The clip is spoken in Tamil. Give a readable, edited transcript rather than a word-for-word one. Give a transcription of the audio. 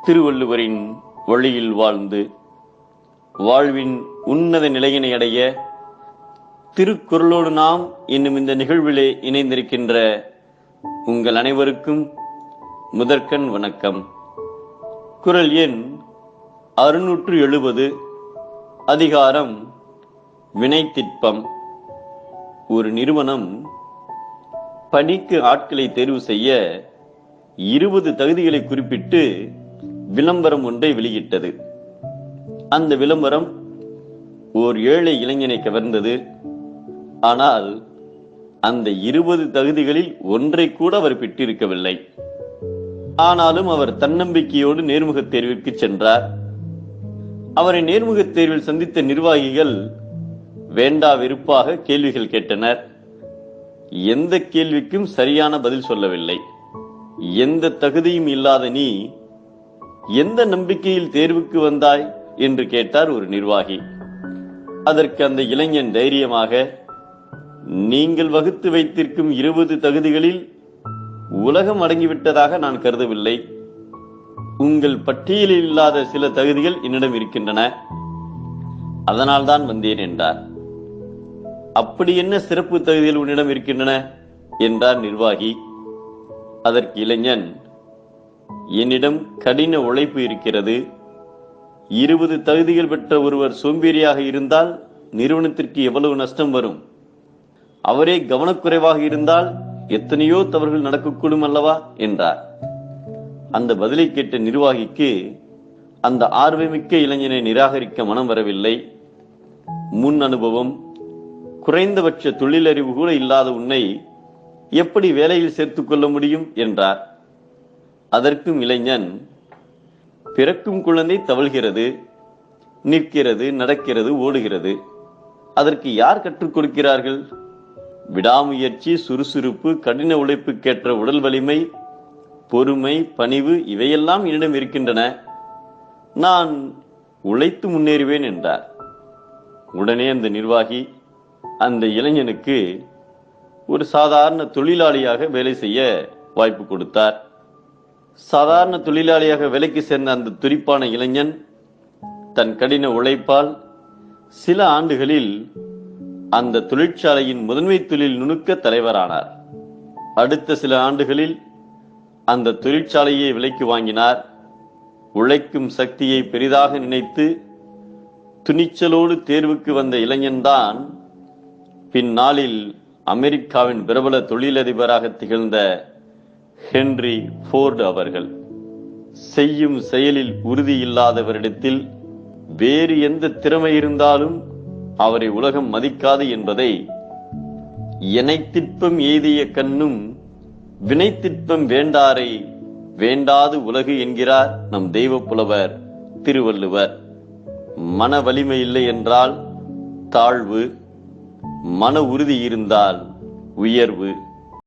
திருவள்ளுவரின் வழியில் வாழ்ந்து வாழ்வின் உன்னத நிலையினை அடைய திருக்குறளோடு நாம் என்னும் இந்த நிகழ்விலே இணைந்திருக்கின்ற உங்கள் அனைவருக்கும் முதற்கண் வணக்கம். குறள் எண் 670. அதிகாரம் வினைத்திட்பம். ஒரு நிறுவனம் பணிக்கு ஆட்களை தேர்வு செய்ய 20 தகுதிகளை குறிப்பிட்டு விளம்பரம் ஒன்றை வெளியிட்டது. அந்த விளம்பரம் ஓர் ஏழை இளைஞனை கவர்ந்தது. ஆனால் அந்த 20 தகுதிகளில் ஒன்றை கூட அவர் பெற்றிருக்கவில்லை. ஆனாலும் அவர் தன்னம்பிக்கையோடு நேர்முகத் தேர்விற்கு சென்றார். அவரை நேர்முகத் தேர்வில் சந்தித்த நிர்வாகிகள் வேண்டா வெறுப்பாக கேள்விகள் கேட்டனர். எந்த கேள்விக்கும் சரியான பதில் சொல்லவில்லை. எந்த தகுதியும் இல்லாத நீ எந்த நம்பிக்கையில் தேர்வுக்கு வந்தாய் என்று கேட்டார் ஒரு நிர்வாகி. அதற்கு அந்த இளைஞன் தைரியமாக, நீங்கள் வகுத்து வைத்திருக்கும் 20 தகுதிகளில் உலகம் அடங்கிவிட்டதாக நான் கருதவில்லை. உங்கள் பட்டியலில் இல்லாத சில தகுதிகள் என்னிடம் இருக்கின்றன, அதனால்தான் வந்தேன் என்றார். அப்படி என்ன சிறப்பு தகுதிகள் உன்னிடம் இருக்கின்றன என்றார் நிர்வாகி. அதற்கு இளைஞன், என்னிடம் கடின உழைப்பு இருக்கிறது. 20 தகுதிகள் பெற்ற ஒருவர் சோம்பேறியாக இருந்தால் நிறுவனத்திற்கு எவ்வளவு நஷ்டம் வரும்? அவரே கவனக்குறைவாக இருந்தால் எத்தனையோ தவறுகள் நடக்கக்கூடும் அல்லவா என்றார். அந்த பதிலை கேட்ட நிர்வாகிக்கு அந்த ஆர்வமிக்க இளைஞனை நிராகரிக்க மனம் வரவில்லை. முன் அனுபவம், குறைந்தபட்ச தொழிலறிவு கூட இல்லாத உன்னை எப்படி வேலையில் சேர்த்துக் கொள்ள முடியும் என்றார். அதற்கும் இளைஞன், பிறக்கும் குழந்தை தவழ்கிறது, நிற்கிறது, நடக்கிறது, ஓடுகிறது. அதற்கு யார் கற்றுக் கொடுக்கிறார்கள்? விடாமுயற்சி, சுறுசுறுப்பு, கடின உழைப்புக்கேற்ற உடல் வலிமை, பொறுமை, பணிவு இவையெல்லாம் என்னிடம் இருக்கின்றன. நான் உழைத்து முன்னேறுவேன் என்றார். உடனே அந்த நிர்வாகி அந்த இளைஞனுக்கு ஒரு சாதாரண தொழிலாளியாக வேலை செய்ய வாய்ப்பு கொடுத்தார். சாதாரண தொழிலாளியாக வேலைக்கு சேர்ந்த அந்த துடிப்பான இளைஞன் தன் கடின உழைப்பால் சில ஆண்டுகளில் அந்த தொழிற்சாலையின் முதன்மை தொழில் நுணுக்க தலைவரானார். அடுத்த சில ஆண்டுகளில் அந்த தொழிற்சாலையை விலைக்கு வாங்கினார். உழைக்கும் சக்தியை பெரிதாக நினைத்து துணிச்சலோடு தேர்வுக்கு வந்த இளைஞன்தான் பின்னாளில் அமெரிக்காவின் பிரபல தொழிலதிபராக திகழ்ந்த ஹென்றி ஃபோர்டு அவர்கள். செய்யும் செயலில் உறுதி இல்லாதவரிடத்தில் வேறு எந்த திறமை இருந்தாலும் அவரை உலகம் மதிக்காது என்பதை எனைத்திட்பம் எய்திய கண்ணும் வினைத்திட்பம் வேண்டாரை வேண்டாது உலகு என்கிறார் நம் தெய்வ புலவர் திருவள்ளுவர். மன வலிமை இல்லை என்றால் தாழ்வு, மன உறுதி இருந்தால் உயர்வு.